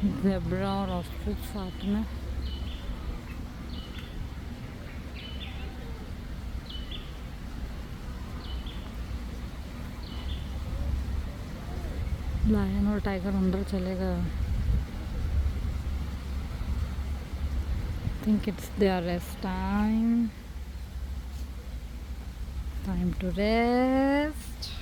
Zebra और ostrich साथ में। लायन और टाइगर अंदर चले गए। Think it's their rest time. Time to rest.